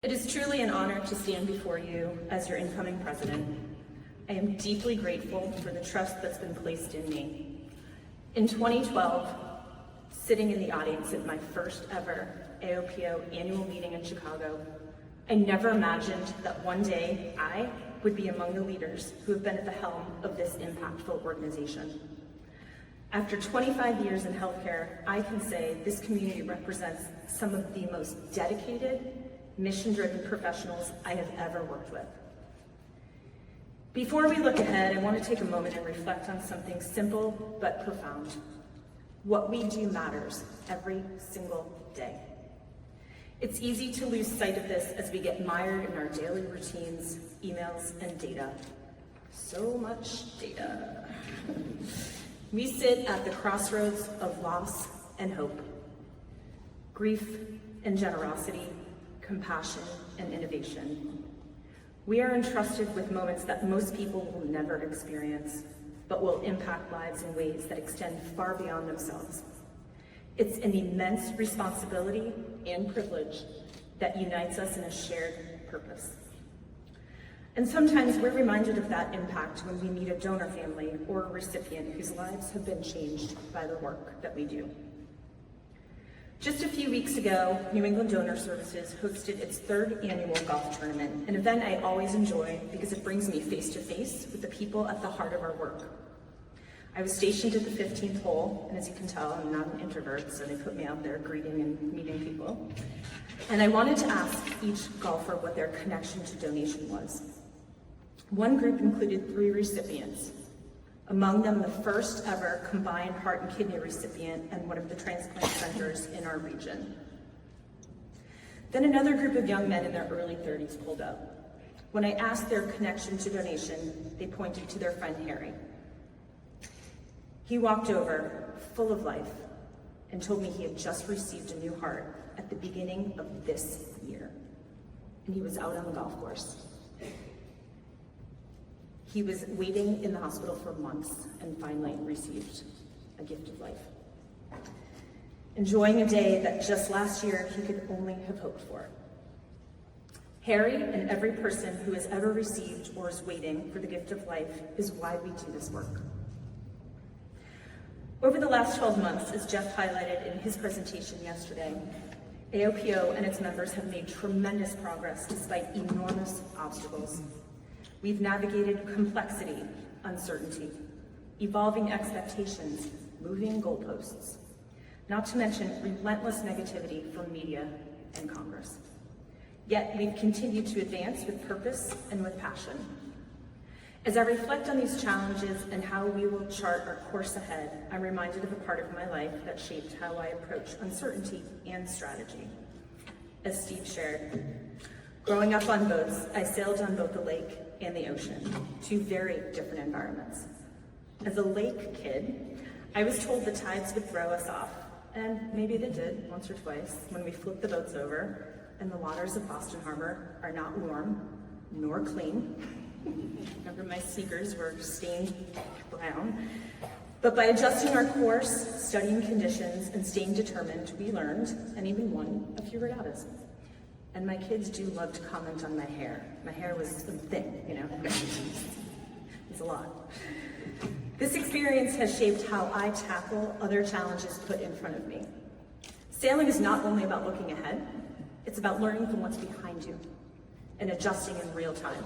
It is truly an honor to stand before you as your incoming president. I am deeply grateful for the trust that's been placed in me. In 2012, sitting in the audience at my first ever AOPO annual meeting in Chicago, I never imagined that one day I would be among the leaders who have been at the helm of this impactful organization. After 25 years in healthcare, I can say this community represents some of the most dedicated, mission-driven professionals I have ever worked with. Before we look ahead, I want to take a moment and reflect on something simple but profound. What we do matters every single day. It's easy to lose sight of this as we get mired in our daily routines, emails, and data. So much data. We sit at the crossroads of loss and hope, grief and generosity, compassion and innovation. We are entrusted with moments that most people will never experience, but will impact lives in ways that extend far beyond themselves. It's an immense responsibility and privilege that unites us in a shared purpose. And sometimes we're reminded of that impact when we meet a donor family or a recipient whose lives have been changed by the work that we do. Just a few weeks ago, New England Donor Services hosted its third annual golf tournament, an event I always enjoy because it brings me face to face with the people at the heart of our work. I was stationed at the 15th hole, and as you can tell, I'm not an introvert, so they put me out there greeting and meeting people. And I wanted to ask each golfer what their connection to donation was. One group included 3 recipients, among them the first ever combined heart and kidney recipient and one of the transplant centers in our region. Then another group of young men in their early 30s pulled up. When I asked their connection to donation, they pointed to their friend Harry. He walked over, full of life, and told me he had just received a new heart at the beginning of this year, and he was out on the golf course. He was waiting in the hospital for months and finally received a gift of life. Enjoying a day that just last year he could only have hoped for. Harry and every person who has ever received or is waiting for the gift of life is why we do this work. Over the last 12 months, as Jeff highlighted in his presentation yesterday, AOPO and its members have made tremendous progress despite enormous obstacles. We've navigated complexity, uncertainty, evolving expectations, moving goalposts, not to mention relentless negativity from media and Congress. Yet we've continued to advance with purpose and with passion. As I reflect on these challenges and how we will chart our course ahead, I'm reminded of a part of my life that shaped how I approach uncertainty and strategy. As Steve shared, growing up on boats, I sailed on both the lake and the ocean, 2 very different environments. As a lake kid, I was told the tides would throw us off, and maybe they did once or twice when we flipped the boats over and the waters of Boston Harbor are not warm nor clean. Remember, my sneakers were stained brown. But by adjusting our course, studying conditions, and staying determined, we learned and even won a few regattas. And my kids do love to comment on my hair. My hair was a thing, you know? It's a lot. This experience has shaped how I tackle other challenges put in front of me. Sailing is not only about looking ahead, it's about learning from what's behind you and adjusting in real time.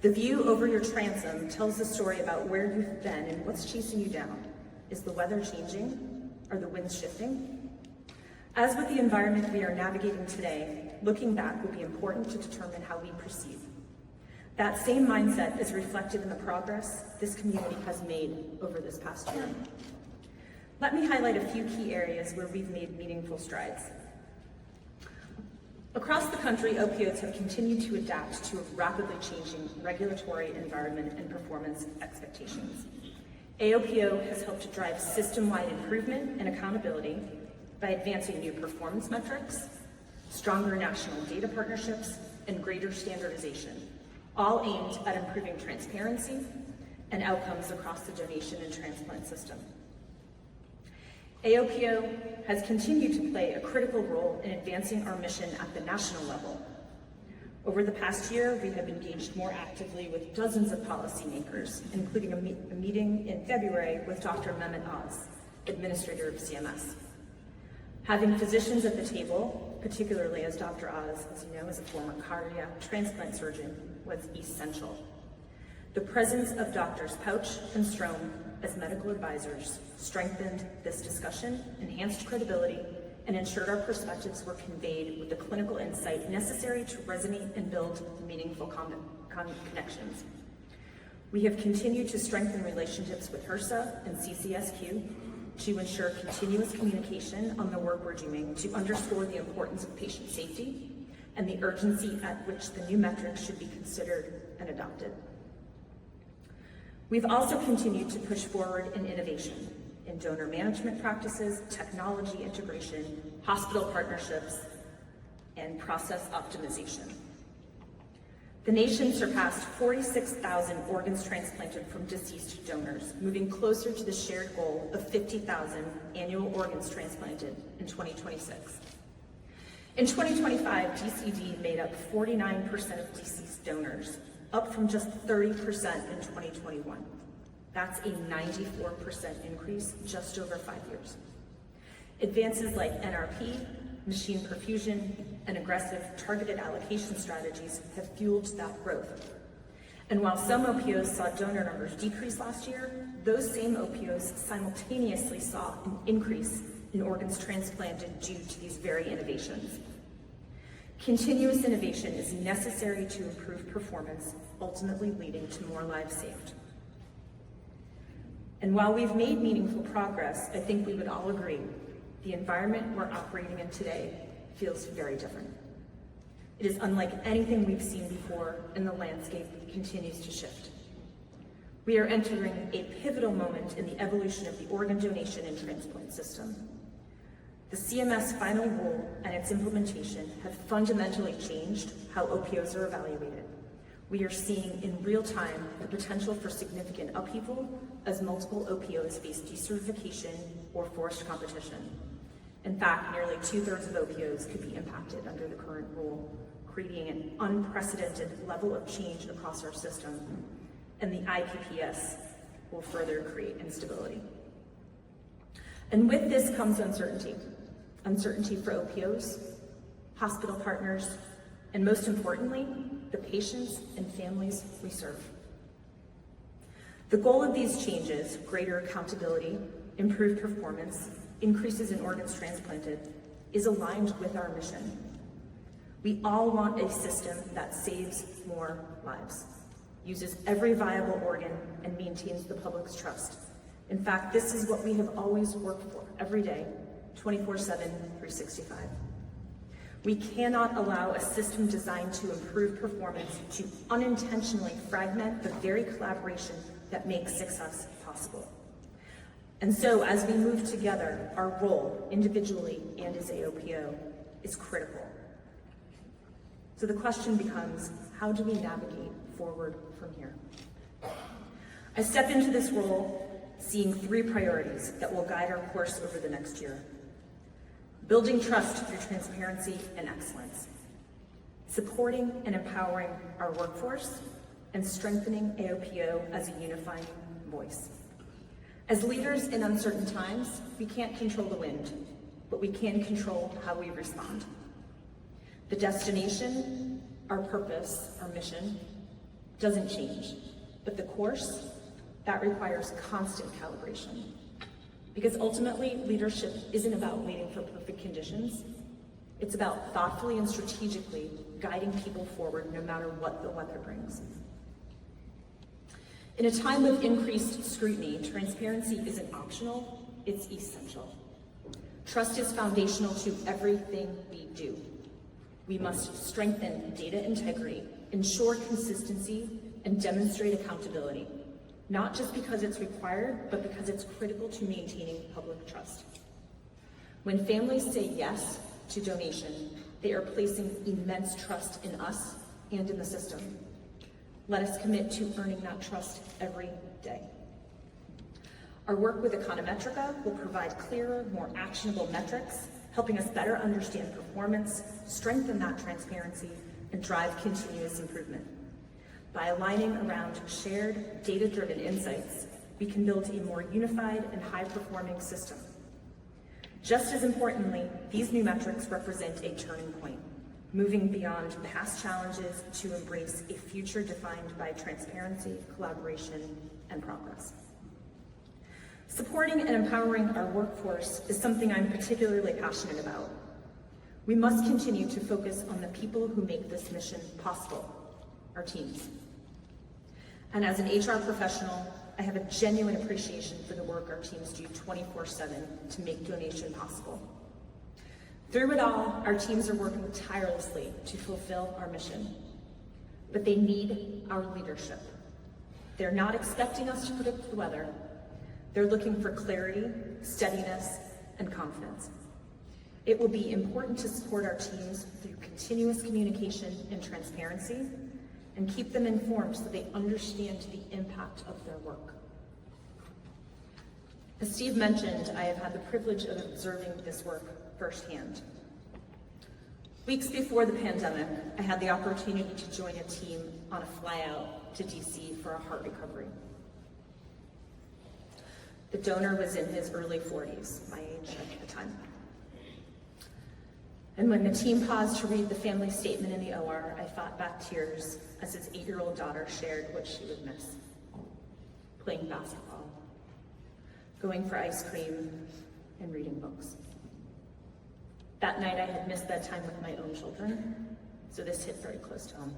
The view over your transom tells the story about where you've been and what's chasing you down. Is the weather changing? Are the winds shifting? As with the environment we are navigating today, looking back will be important to determine how we proceed. That same mindset is reflected in the progress this community has made over this past year. Let me highlight a few key areas where we've made meaningful strides. Across the country, opioids have continued to adapt to a rapidly changing regulatory environment and performance expectations. AOPO has helped to drive system-wide improvement and accountability by advancing new performance metrics, stronger national data partnerships, and greater standardization, all aimed at improving transparency and outcomes across the donation and transplant system. AOPO has continued to play a critical role in advancing our mission at the national level Over the past year, we have engaged more actively with dozens of policymakers, including a meeting in February with Dr. Mehmet Oz, Administrator of CMS. Having physicians at the table, particularly as Dr. Oz, as you know, is a former cardiac transplant surgeon, was essential. The presence of Drs. Pouch and Strom as medical advisors strengthened this discussion, enhanced credibility, and ensured our perspectives were conveyed with the clinical insight necessary to resonate and build meaningful connections. We have continued to strengthen relationships with HRSA and CCSQ to ensure continuous communication on the work we're doing to underscore the importance of patient safety and the urgency at which the new metrics should be considered and adopted. We've also continued to push forward in innovation in donor management practices, technology integration, hospital partnerships, and process optimization. The nation surpassed 46,000 organs transplanted from deceased donors, moving closer to the shared goal of 50,000 annual organs transplanted in 2026. In 2025, DCD made up 49% of deceased donors, up from just 30% in 2021. That's a 94% increase just over 5 years. Advances like NRP, machine perfusion, and aggressive targeted allocation strategies have fueled that growth. And while some OPOs saw donor numbers decrease last year, those same OPOs simultaneously saw an increase in organs transplanted due to these very innovations. Continuous innovation is necessary to improve performance, ultimately leading to more lives saved. And while we've made meaningful progress, I think we would all agree the environment we're operating in today feels very different. It is unlike anything we've seen before, and the landscape continues to shift. We are entering a pivotal moment in the evolution of the organ donation and transplant system. The CMS final rule and its implementation have fundamentally changed how OPOs are evaluated. We are seeing in real time the potential for significant upheaval as multiple OPOs face decertification or forced competition. In fact, nearly 2/3 of OPOs could be impacted under the current rule, creating an unprecedented level of change across our system, and the IPPS will further create instability. And with this comes uncertainty. Uncertainty for OPOs, hospital partners, and most importantly, the patients and families we serve. The goal of these changes, greater accountability, improved performance, increases in organs transplanted, is aligned with our mission. We all want a system that saves more lives, uses every viable organ, and maintains the public's trust. In fact, this is what we have always worked for every day, 24/7, 365. We cannot allow a system designed to improve performance to unintentionally fragment the very collaboration that makes success possible. And so, as we move together, our role, individually and as AOPO, is critical. So the question becomes, how do we navigate forward from here? I step into this role seeing 3 priorities that will guide our course over the next year. Building trust through transparency and excellence, supporting and empowering our workforce, and strengthening AOPO as a unifying voice. As leaders in uncertain times, we can't control the wind, but we can control how we respond. The destination, our purpose, our mission, doesn't change, but the course, that requires constant calibration. Because ultimately, leadership isn't about waiting for perfect conditions. It's about thoughtfully and strategically guiding people forward no matter what the weather brings. In a time of increased scrutiny, transparency isn't optional, it's essential. Trust is foundational to everything we do. We must strengthen data integrity, ensure consistency, and demonstrate accountability. Not just because it's required, but because it's critical to maintaining public trust. When families say yes to donation, they are placing immense trust in us and in the system. Let us commit to earning that trust every day. Our work with Econometrica will provide clearer, more actionable metrics, helping us better understand performance, strengthen that transparency, and drive continuous improvement. By aligning around shared, data-driven insights, we can build a more unified and high-performing system. Just as importantly, these new metrics represent a turning point, moving beyond past challenges to embrace a future defined by transparency, collaboration, and progress. Supporting and empowering our workforce is something I'm particularly passionate about. We must continue to focus on the people who make this mission possible, our teams. And as an HR professional, I have a genuine appreciation for the work our teams do 24/7 to make donation possible. Through it all, our teams are working tirelessly to fulfill our mission, but they need our leadership. They're not expecting us to predict the weather. They're looking for clarity, steadiness, and confidence. It will be important to support our teams through continuous communication and transparency, and keep them informed so they understand the impact of their work. As Steve mentioned, I have had the privilege of observing this work firsthand. Weeks before the pandemic, I had the opportunity to join a team on a flyout to DC for a heart recovery. The donor was in his early 40s, my age at the time. And when the team paused to read the family statement in the OR, I fought back tears as his 8-year-old daughter shared what she would miss. Playing basketball, going for ice cream, and reading books. That night I had missed bedtime with my own children, so this hit very close to home.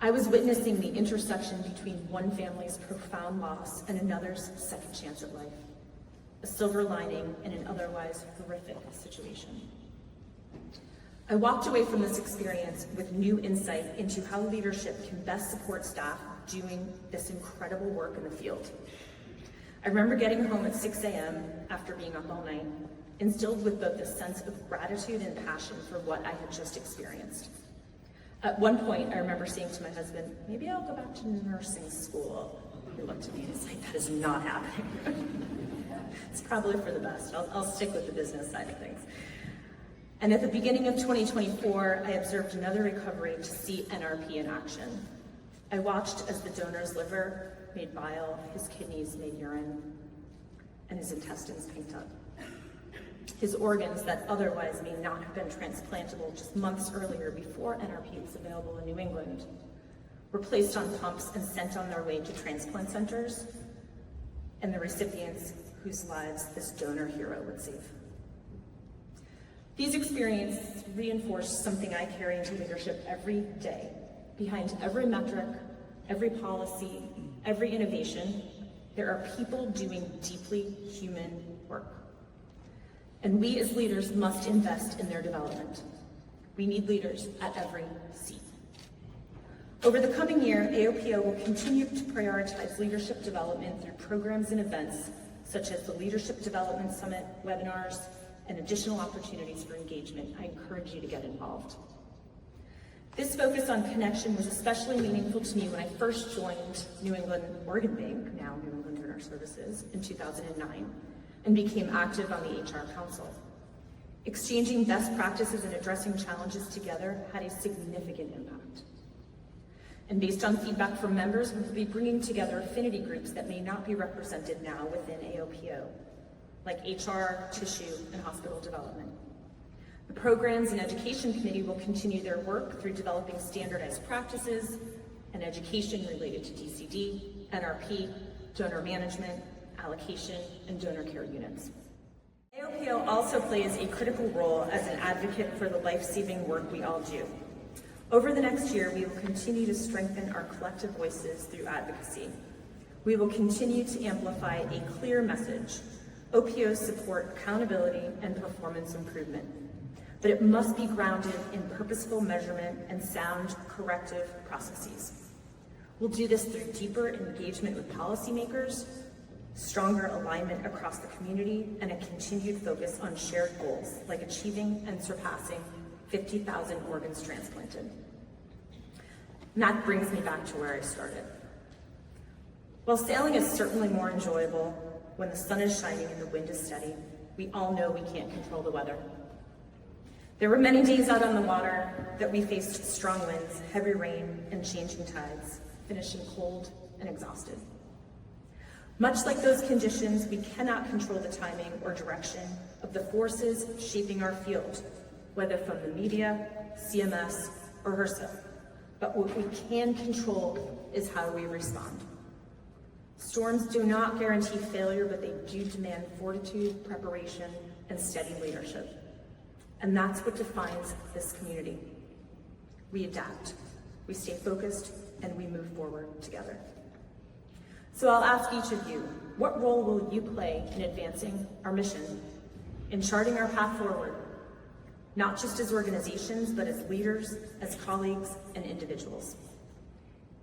I was witnessing the intersection between one family's profound loss and another's second chance at life. A silver lining in an otherwise horrific situation. I walked away from this experience with new insight into how leadership can best support staff doing this incredible work in the field. I remember getting home at 6 a.m. after being up all night, instilled with both a sense of gratitude and passion for what I had just experienced. At one point, I remember saying to my husband, maybe I'll go back to nursing school. He looked at me and he's like, that is not happening. It's probably for the best. I'll stick with the business side of things. And at the beginning of 2024, I observed another recovery to see NRP in action. I watched as the donor's liver made bile, his kidneys made urine, and his intestines pinked up. His organs that otherwise may not have been transplantable just months earlier before NRP was available in New England were placed on pumps and sent on their way to transplant centers and the recipients whose lives this donor hero would save. These experiences reinforce something I carry into leadership every day. Behind every metric, every policy, every innovation, there are people doing deeply human work. And we as leaders must invest in their development. We need leaders at every seat. Over the coming year, AOPO will continue to prioritize leadership development through programs and events such as the Leadership Development Summit, webinars, and additional opportunities for engagement. I encourage you to get involved. This focus on connection was especially meaningful to me when I first joined New England Organ Bank, now New England Donor Services, in 2009, and became active on the HR Council. Exchanging best practices and addressing challenges together had a significant impact. And based on feedback from members, we will be bringing together affinity groups that may not be represented now within AOPO, like HR, tissue, and hospital development. The Programs and Education Committee will continue their work through developing standardized practices and education related to DCD, NRP, donor management, allocation, and donor care units. AOPO also plays a critical role as an advocate for the life-saving work we all do. Over the next year, we will continue to strengthen our collective voices through advocacy. We will continue to amplify a clear message. OPOs support accountability and performance improvement, but it must be grounded in purposeful measurement and sound corrective processes. We'll do this through deeper engagement with policymakers, stronger alignment across the community, and a continued focus on shared goals like achieving and surpassing 50,000 organs transplanted. And that brings me back to where I started. While sailing is certainly more enjoyable when the sun is shining and the wind is steady, we all know we can't control the weather. There were many days out on the water that we faced strong winds, heavy rain, and changing tides, finishing cold and exhausted. Much like those conditions, we cannot control the timing or direction of the forces shaping our field, whether from the media, CMS, or HRSA. But what we can control is how we respond. Storms do not guarantee failure, but they do demand fortitude, preparation, and steady leadership. And that's what defines this community. We adapt, we stay focused, and we move forward together. So I'll ask each of you, what role will you play in advancing our mission, in charting our path forward, not just as organizations, but as leaders, as colleagues, and individuals?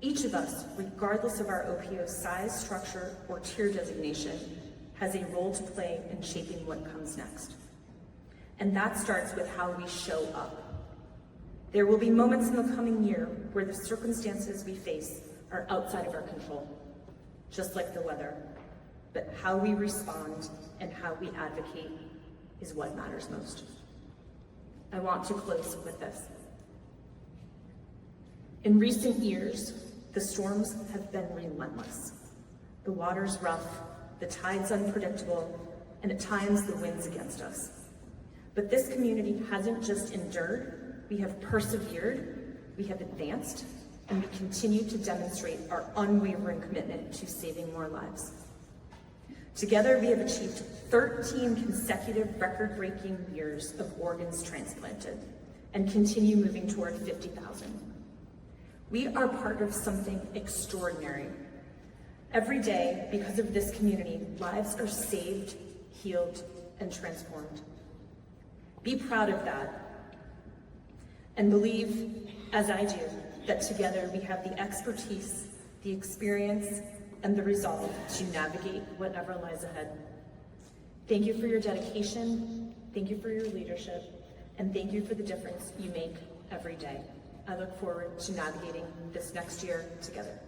Each of us, regardless of our OPO size, structure, or tier designation, has a role to play in shaping what comes next. And that starts with how we show up. There will be moments in the coming year where the circumstances we face are outside of our control, just like the weather. But how we respond and how we advocate is what matters most. I want to close with this. In recent years, the storms have been relentless. The water's rough, the tide's unpredictable, and at times the wind's against us. But this community hasn't just endured, we have persevered, we have advanced, and we continue to demonstrate our unwavering commitment to saving more lives. Together, we have achieved 13 consecutive record-breaking years of organs transplanted and continue moving toward 50,000. We are part of something extraordinary. Every day, because of this community, lives are saved, healed, and transformed. Be proud of that, and believe, as I do, that together we have the expertise, the experience, and the resolve to navigate whatever lies ahead. Thank you for your dedication, thank you for your leadership, and thank you for the difference you make every day. I look forward to navigating this next year together.